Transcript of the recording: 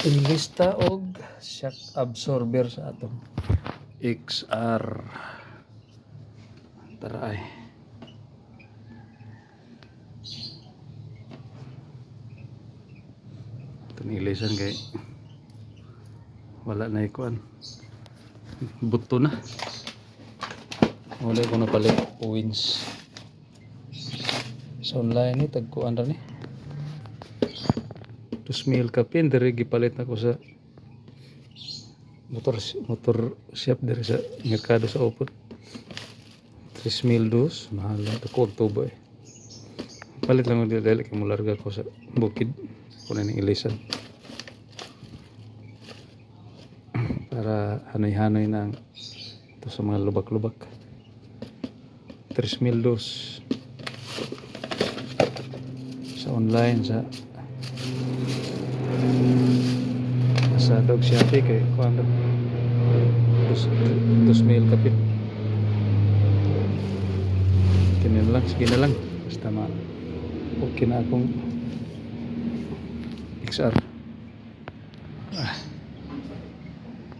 Inlista og shock absorber sa atong XR. Tara ay. Tunilisan kay wala na ikuan. Buto na. Wala ko na palit wins. Sa online ni tagkuan ra ni. 2,000 kapin diri gipalit nako sa motor shop diri sa merkado sa Opot. 3,000 dos, mahal na ito ko tubo eh. Palit lang ko dili kay mularga ko sa bukid kuno ni ilisan. Para hanoy-hanoy na ito sa mga lubak-lubak. 3,000 dos. Sa online sa dog Shopee kay kuan 2,000 kapit. Kinin lang, sige na lang basta okay na akong XR.